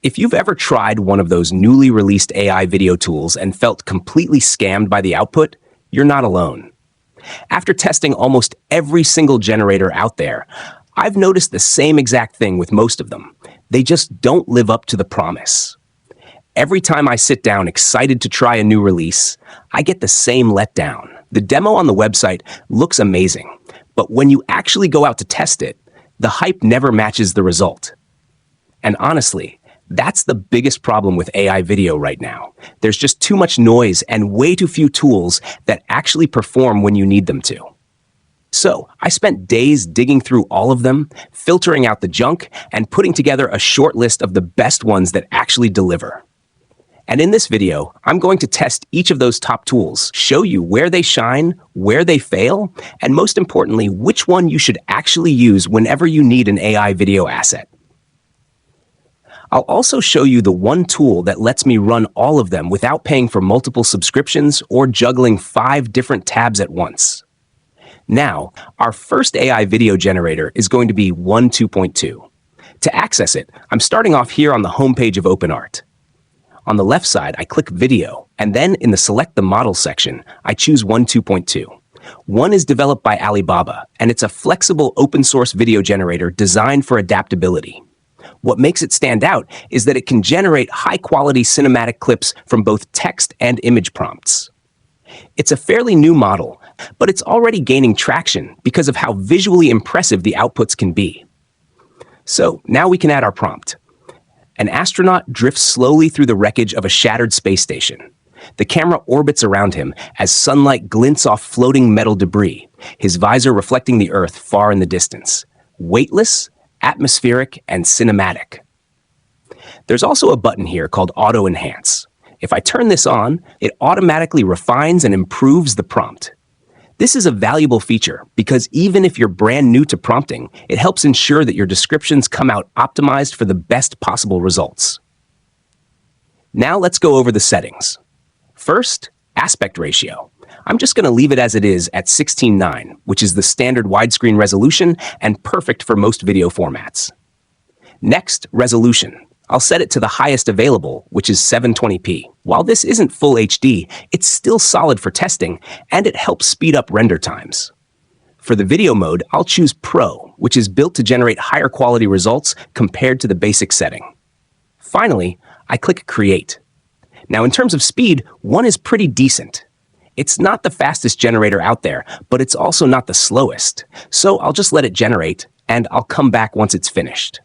If you've ever tried one of those newly released AI video tools and felt completely scammed by the output, you're not alone. After testing almost every single generator out there, I've noticed the same exact thing with most of them. They just don't live up to the promise. Every time I sit down excited to try a new release, I get the same letdown. The demo on the website looks amazing, but when you actually go out to test it, the hype never matches the result. And honestly, that's the biggest problem with AI video right now. There's just too much noise and way too few tools that actually perform when you need them to. So I spent days digging through all of them, filtering out the junk, and putting together a short list of the best ones that actually deliver. And in this video, I'm going to test each of those top tools, show you where they shine, where they fail, and most importantly, which one you should actually use whenever you need an AI video asset. I'll also show you the one tool that lets me run all of them without paying for multiple subscriptions or juggling 5 different tabs at once. Now, our first AI video generator is going to be 2.2. To access it, I'm starting off here on the homepage of OpenArt. On the left side, I click Video, and then in the Select the Model section, I choose 2.2. One is developed by Alibaba, and it's a flexible open-source video generator designed for adaptability. What makes it stand out is that it can generate high-quality cinematic clips from both text and image prompts. It's a fairly new model, but it's already gaining traction because of how visually impressive the outputs can be. So now we can add our prompt. An astronaut drifts slowly through the wreckage of a shattered space station. The camera orbits around him as sunlight glints off floating metal debris, his visor reflecting the Earth far in the distance. Weightless, atmospheric, and cinematic. There's also a button here called Auto Enhance. If I turn this on, it automatically refines and improves the prompt. This is a valuable feature because even if you're brand new to prompting, it helps ensure that your descriptions come out optimized for the best possible results. Now let's go over the settings. First, aspect ratio. I'm just going to leave it as it is at 16:9, which is the standard widescreen resolution and perfect for most video formats. Next, resolution. I'll set it to the highest available, which is 720p. While this isn't full HD, it's still solid for testing, and it helps speed up render times. For the video mode, I'll choose Pro, which is built to generate higher quality results compared to the basic setting. Finally, I click Create. Now, in terms of speed, one is pretty decent. It's not the fastest generator out there, but it's also not the slowest. So I'll just let it generate, and I'll come back once it's finished.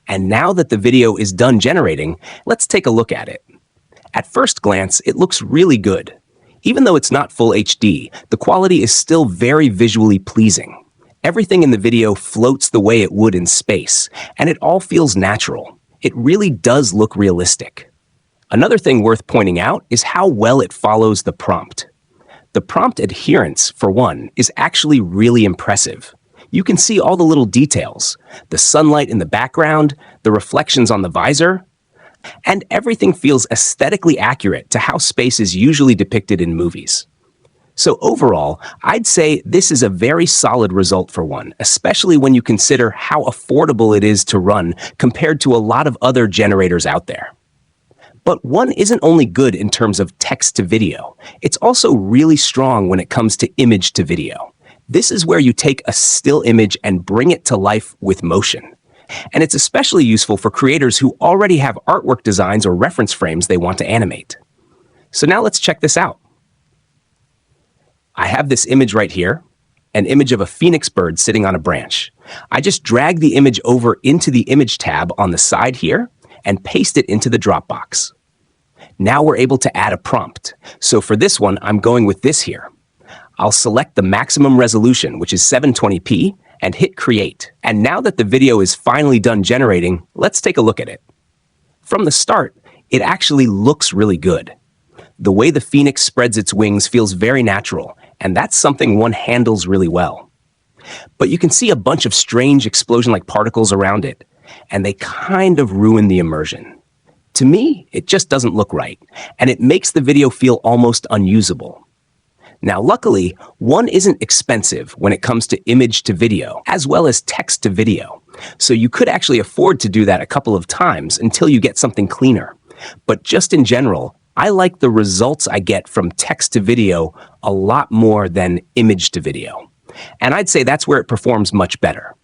And now that the video is done generating, let's take a look at it. At first glance, it looks really good. Even though it's not full HD, the quality is still very visually pleasing. Everything in the video floats the way it would in space, and it all feels natural. It really does look realistic. Another thing worth pointing out is how well it follows the prompt. The prompt adherence, for one, is actually really impressive. You can see all the little details, the sunlight in the background, the reflections on the visor, and everything feels aesthetically accurate to how space is usually depicted in movies. So overall, I'd say this is a very solid result for one, especially when you consider how affordable it is to run compared to a lot of other generators out there. But one isn't only good in terms of text to video, it's also really strong when it comes to image to video. This is where you take a still image and bring it to life with motion. And it's especially useful for creators who already have artwork designs or reference frames they want to animate. So now let's check this out. I have this image right here, an image of a phoenix bird sitting on a branch. I just drag the image over into the Image tab on the side here and paste it into the Dropbox. Now we're able to add a prompt. So for this one, I'm going with this here. I'll select the maximum resolution, which is 720p, and hit Create. And now that the video is finally done generating, let's take a look at it. From the start, it actually looks really good. The way the phoenix spreads its wings feels very natural, and that's something one handles really well. But you can see a bunch of strange explosion-like particles around it, and they kind of ruin the immersion. To me, it just doesn't look right, and it makes the video feel almost unusable. Now, luckily, one isn't expensive when it comes to image to video, as well as text to video. So you could actually afford to do that a couple of times until you get something cleaner. But just in general, I like the results I get from text to video a lot more than image to video. And I'd say that's where it performs much better.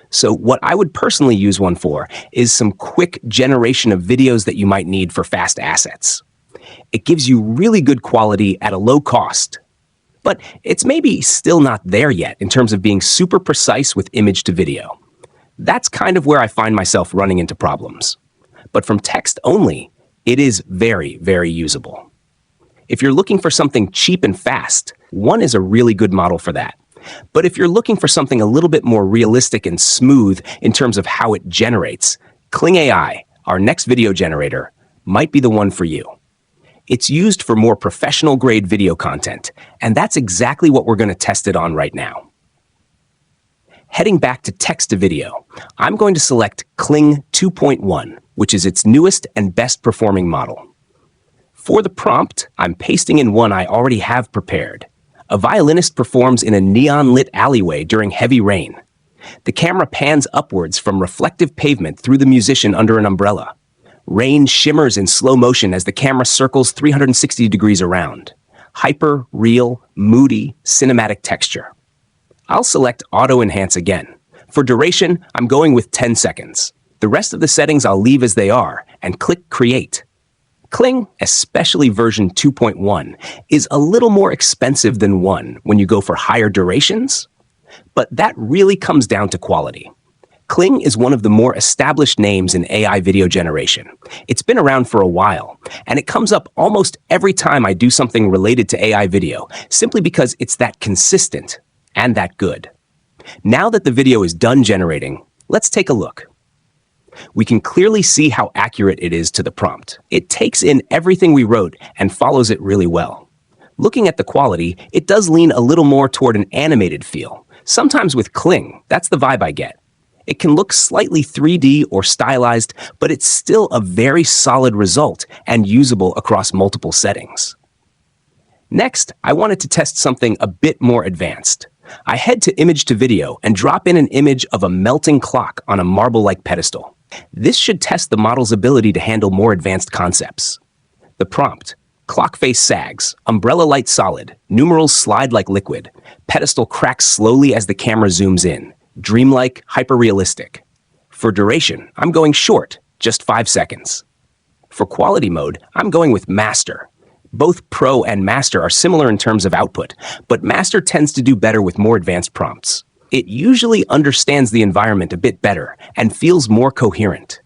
So what I would personally use one for is some quick generation of videos that you might need for fast assets. It gives you really good quality at a low cost. But it's maybe still not there yet in terms of being super precise with image to video. That's kind of where I find myself running into problems. But from text only, it is very, very usable. If you're looking for something cheap and fast, one is a really good model for that. But if you're looking for something a little bit more realistic and smooth in terms of how it generates, Kling AI, our next video generator, might be the one for you. It's used for more professional-grade video content, and that's exactly what we're going to test it on right now. Heading back to text to video, I'm going to select Kling 2.1, which is its newest and best-performing model. For the prompt, I'm pasting in one I already have prepared. A violinist performs in a neon-lit alleyway during heavy rain. The camera pans upwards from reflective pavement through the musician under an umbrella. Rain shimmers in slow motion as the camera circles 360 degrees around. Hyper, real, moody, cinematic texture. I'll select Auto Enhance again. For duration, I'm going with 10 seconds. The rest of the settings I'll leave as they are, and click Create. Kling, especially version 2.1, is a little more expensive than 1 when you go for higher durations, but that really comes down to quality. Kling is one of the more established names in AI video generation. It's been around for a while, and it comes up almost every time I do something related to AI video, simply because it's that consistent and that good. Now that the video is done generating, let's take a look. We can clearly see how accurate it is to the prompt. It takes in everything we wrote and follows it really well. Looking at the quality, it does lean a little more toward an animated feel. Sometimes with Kling, that's the vibe I get. It can look slightly 3D or stylized, but it's still a very solid result and usable across multiple settings. Next, I wanted to test something a bit more advanced. I head to image to video and drop in an image of a melting clock on a marble-like pedestal. This should test the model's ability to handle more advanced concepts. The prompt: clock face sags, umbrella light solid, numerals slide like liquid, pedestal cracks slowly as the camera zooms in, dreamlike, hyper-realistic. For duration, I'm going short, just 5 seconds. For quality mode, I'm going with Master. Both Pro and Master are similar in terms of output, but Master tends to do better with more advanced prompts. It usually understands the environment a bit better and feels more coherent.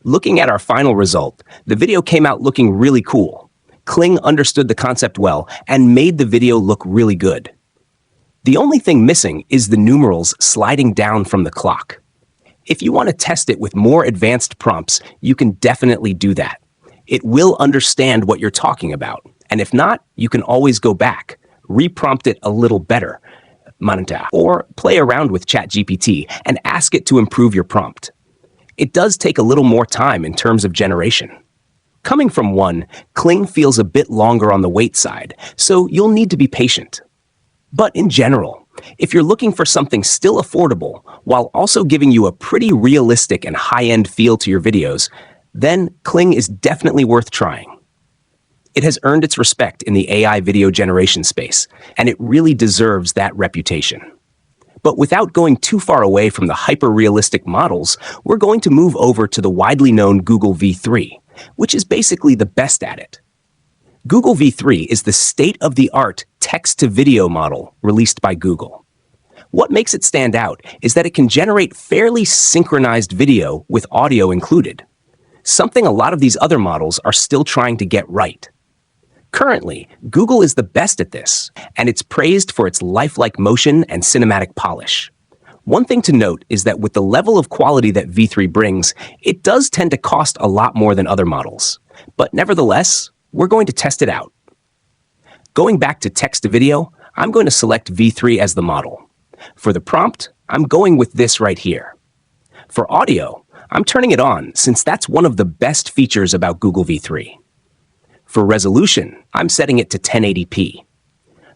Looking at our final result, the video came out looking really cool. Kling understood the concept well and made the video look really good. The only thing missing is the numerals sliding down from the clock. If you want to test it with more advanced prompts, you can definitely do that. It will understand what you're talking about, and if not, you can always go back, reprompt it a little better, or play around with ChatGPT and ask it to improve your prompt. It does take a little more time in terms of generation. Coming from one, Kling feels a bit longer on the wait side, so you'll need to be patient. But in general, if you're looking for something still affordable while also giving you a pretty realistic and high-end feel to your videos, then Kling is definitely worth trying. It has earned its respect in the AI video generation space, and it really deserves that reputation. But without going too far away from the hyper-realistic models, we're going to move over to the widely known Google V3, which is basically the best at it. Google V3 is the state-of-the-art text-to-video model released by Google. What makes it stand out is that it can generate fairly synchronized video with audio included, something a lot of these other models are still trying to get right. Currently, Google is the best at this, and it's praised for its lifelike motion and cinematic polish. One thing to note is that with the level of quality that V3 brings, it does tend to cost a lot more than other models. But nevertheless, we're going to test it out. Going back to text to video, I'm going to select V3 as the model. For the prompt, I'm going with this right here. For audio, I'm turning it on since that's one of the best features about Google V3. For resolution, I'm setting it to 1080p.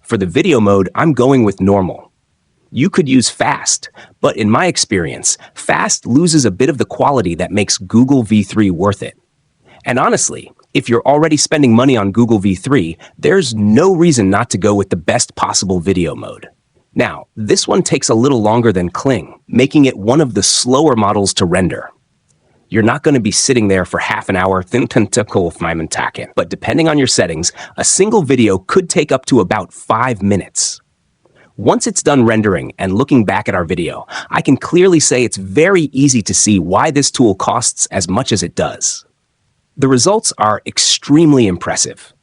For the video mode, I'm going with normal. You could use Fast, but in my experience, Fast loses a bit of the quality that makes Google V3 worth it. And honestly, if you're already spending money on Google V3, there's no reason not to go with the best possible video mode. Now, this one takes a little longer than Kling, making it one of the slower models to render. You're not going to be sitting there for half an hour, but depending on your settings, a single video could take up to about 5 minutes. Once it's done rendering and looking back at our video, I can clearly say it's very easy to see why this tool costs as much as it does. The results are extremely impressive.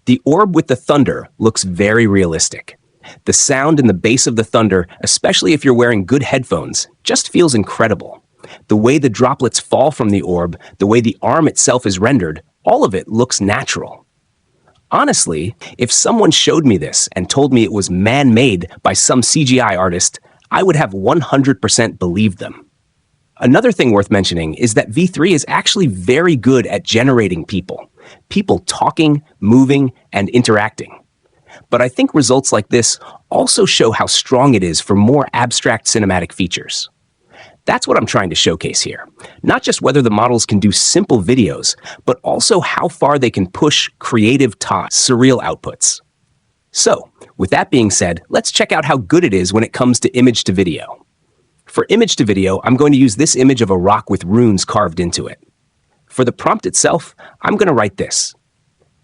The orb with the thunder looks very realistic. The sound in the base of the thunder, especially if you're wearing good headphones, just feels incredible. The way the droplets fall from the orb, the way the arm itself is rendered, all of it looks natural. Honestly, if someone showed me this and told me it was man-made by some CGI artist, I would have 100% believed them. Another thing worth mentioning is that V3 is actually very good at generating people. People talking, moving, and interacting. But I think results like this also show how strong it is for more abstract cinematic features. That's what I'm trying to showcase here. Not just whether the models can do simple videos, but also how far they can push creative surreal outputs. So, with that being said, let's check out how good it is when it comes to image to video. For image to video, I'm going to use this image of a rock with runes carved into it. For the prompt itself, I'm going to write this.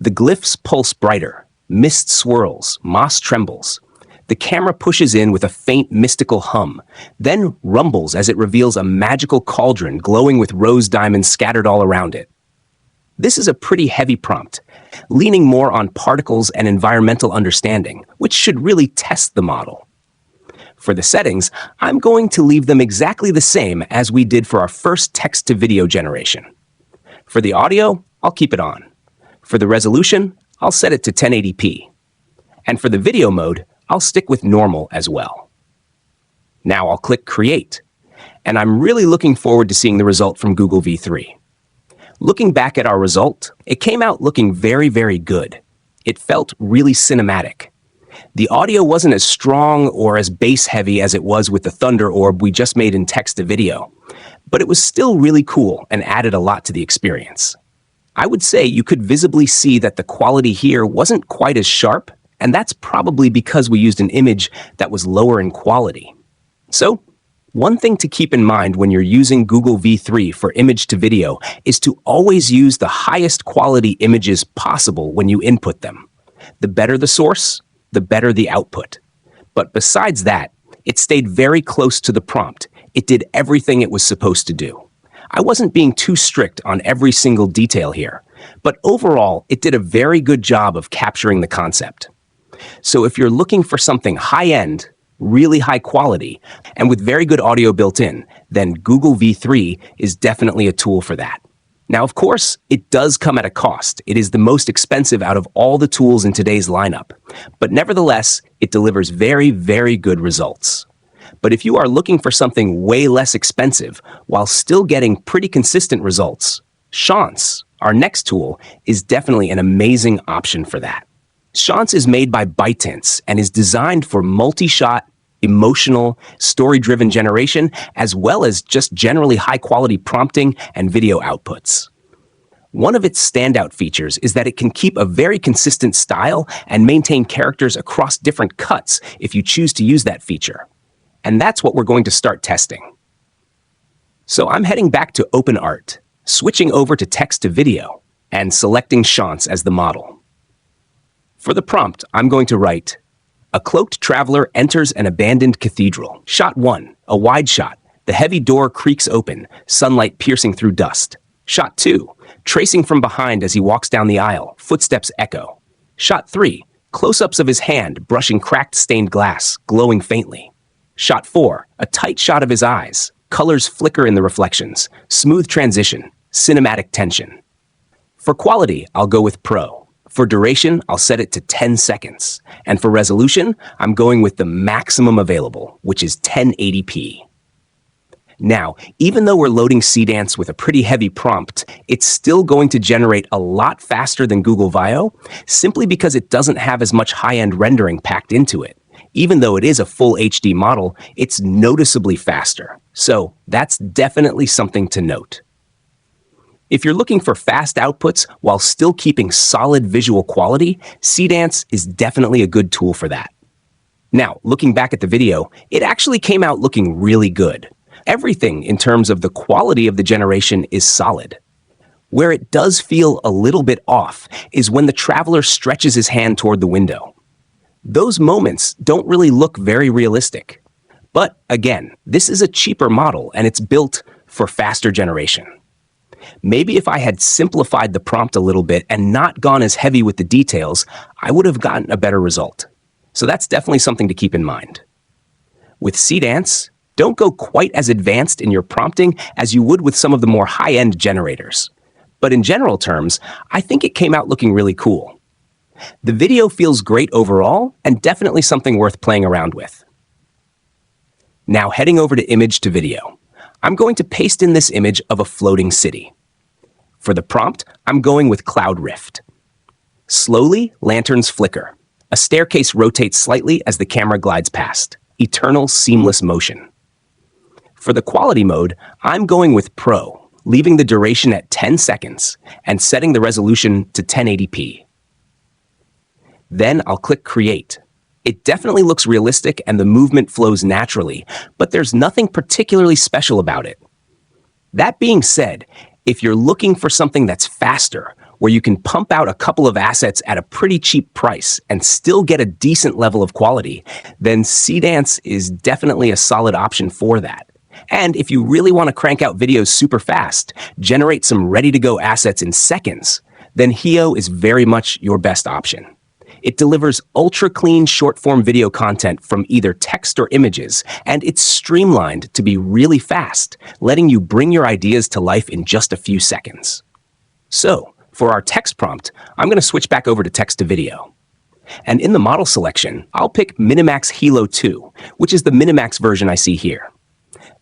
The glyphs pulse brighter, mist swirls, moss trembles. The camera pushes in with a faint mystical hum, then rumbles as it reveals a magical cauldron glowing with rose diamonds scattered all around it. This is a pretty heavy prompt, leaning more on particles and environmental understanding, which should really test the model. For the settings, I'm going to leave them exactly the same as we did for our first text-to-video generation. For the audio, I'll keep it on. For the resolution, I'll set it to 1080p. And for the video mode, I'll stick with normal as well. Now I'll click Create, and I'm really looking forward to seeing the result from Google V3. Looking back at our result, it came out looking very, very good. It felt really cinematic. The audio wasn't as strong or as bass-heavy as it was with the Thunder Orb we just made in text-to-video, but it was still really cool and added a lot to the experience. I would say you could visibly see that the quality here wasn't quite as sharp, and that's probably because we used an image that was lower in quality. So, one thing to keep in mind when you're using Google V3 for image-to-video is to always use the highest quality images possible when you input them. The better the source, the better the output. But besides that, it stayed very close to the prompt. It did everything it was supposed to do. I wasn't being too strict on every single detail here, but overall, it did a very good job of capturing the concept. So if you're looking for something high-end, really high quality, and with very good audio built in, then Google V3 is definitely a tool for that. Now, of course, it does come at a cost. It is the most expensive out of all the tools in today's lineup. But nevertheless, it delivers very, very good results. But if you are looking for something way less expensive while still getting pretty consistent results, Seedance, our next tool, is definitely an amazing option for that. Seedance is made by ByteDance and is designed for multi-shot, emotional, story-driven generation, as well as just generally high-quality prompting and video outputs. One of its standout features is that it can keep a very consistent style and maintain characters across different cuts if you choose to use that feature. And that's what we're going to start testing. So I'm heading back to OpenArt, switching over to text-to-video, and selecting Seedance as the model. For the prompt, I'm going to write, a cloaked traveler enters an abandoned cathedral. Shot 1, a wide shot. The heavy door creaks open, sunlight piercing through dust. Shot 2, tracing from behind as he walks down the aisle, footsteps echo. Shot 3, close-ups of his hand brushing cracked stained glass, glowing faintly. Shot 4, a tight shot of his eyes. Colors flicker in the reflections. Smooth transition, cinematic tension. For quality, I'll go with Pro. For duration, I'll set it to 10 seconds. And for resolution, I'm going with the maximum available, which is 1080p. Now, even though we're loading Seedance with a pretty heavy prompt, it's still going to generate a lot faster than Google Vio, simply because it doesn't have as much high-end rendering packed into it. Even though it is a full HD model, it's noticeably faster. So that's definitely something to note. If you're looking for fast outputs while still keeping solid visual quality, Seedance is definitely a good tool for that. Now, looking back at the video, it actually came out looking really good. Everything in terms of the quality of the generation is solid. Where it does feel a little bit off is when the traveler stretches his hand toward the window. Those moments don't really look very realistic. But again, this is a cheaper model and it's built for faster generation. Maybe if I had simplified the prompt a little bit and not gone as heavy with the details, I would have gotten a better result. So that's definitely something to keep in mind. With Seedance, don't go quite as advanced in your prompting as you would with some of the more high-end generators. But in general terms, I think it came out looking really cool. The video feels great overall and definitely something worth playing around with. Now heading over to image to video. I'm going to paste in this image of a floating city. For the prompt, I'm going with Cloud Rift. Slowly, lanterns flicker. A staircase rotates slightly as the camera glides past. Eternal, seamless motion. For the quality mode, I'm going with Pro, leaving the duration at 10 seconds and setting the resolution to 1080p. Then I'll click Create. It definitely looks realistic and the movement flows naturally, but there's nothing particularly special about it. That being said, if you're looking for something that's faster, where you can pump out a couple of assets at a pretty cheap price and still get a decent level of quality, then Seedance is definitely a solid option for that. And if you really want to crank out videos super fast, generate some ready-to-go assets in seconds, then Hailuo is very much your best option. It delivers ultra-clean short-form video content from either text or images, and it's streamlined to be really fast, letting you bring your ideas to life in just a few seconds. So, for our text prompt, I'm going to switch back over to text to video. And in the model selection, I'll pick Minimax Hailuo 2, which is the Minimax version I see here.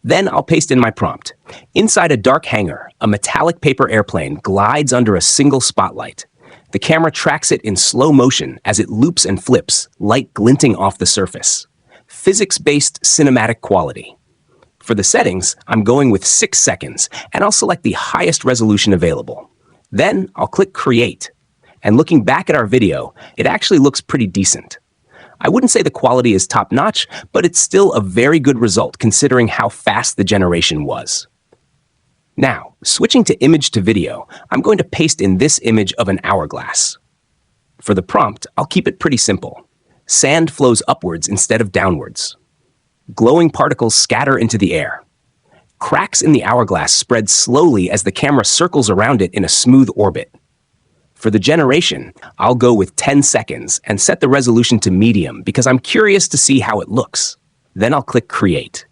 Then I'll paste in my prompt. Inside a dark hangar, a metallic paper airplane glides under a single spotlight. The camera tracks it in slow motion as it loops and flips, light glinting off the surface. Physics-based cinematic quality. For the settings, I'm going with 6 seconds, and I'll select the highest resolution available. Then I'll click Create. And looking back at our video, it actually looks pretty decent. I wouldn't say the quality is top-notch, but it's still a very good result considering how fast the generation was. Now, switching to image to video, I'm going to paste in this image of an hourglass. For the prompt, I'll keep it pretty simple. Sand flows upwards instead of downwards. Glowing particles scatter into the air. Cracks in the hourglass spread slowly as the camera circles around it in a smooth orbit. For the generation, I'll go with 10 seconds and set the resolution to medium because I'm curious to see how it looks. Then I'll click Create.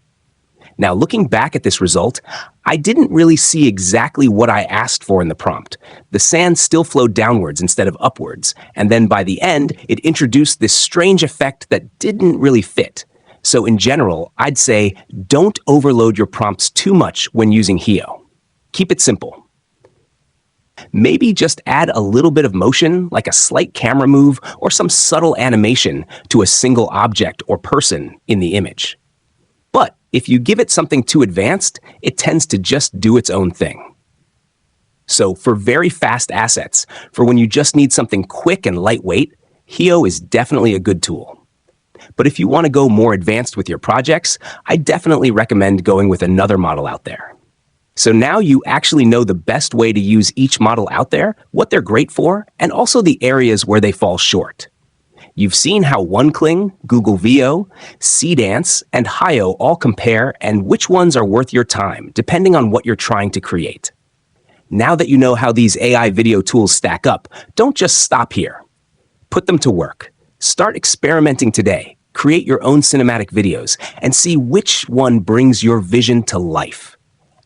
Now, looking back at this result, I didn't really see exactly what I asked for in the prompt. The sand still flowed downwards instead of upwards, and then by the end, it introduced this strange effect that didn't really fit. So in general, I'd say don't overload your prompts too much when using Hailuo. Keep it simple. Maybe just add a little bit of motion, like a slight camera move or some subtle animation to a single object or person in the image. But if you give it something too advanced, it tends to just do its own thing. So for very fast assets, for when you just need something quick and lightweight, Hailuo is definitely a good tool. But if you want to go more advanced with your projects, I definitely recommend going with another model out there. So now you actually know the best way to use each model out there, what they're great for, and also the areas where they fall short. You've seen how Kling, Google VO, Seedance, and Hailuo all compare and which ones are worth your time, depending on what you're trying to create. Now that you know how these AI video tools stack up, don't just stop here. Put them to work. Start experimenting today. Create your own cinematic videos and see which one brings your vision to life.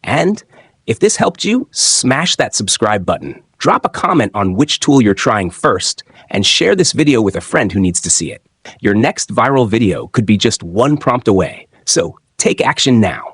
And if this helped you, smash that subscribe button. Drop a comment on which tool you're trying first, and share this video with a friend who needs to see it. Your next viral video could be just one prompt away, so take action now.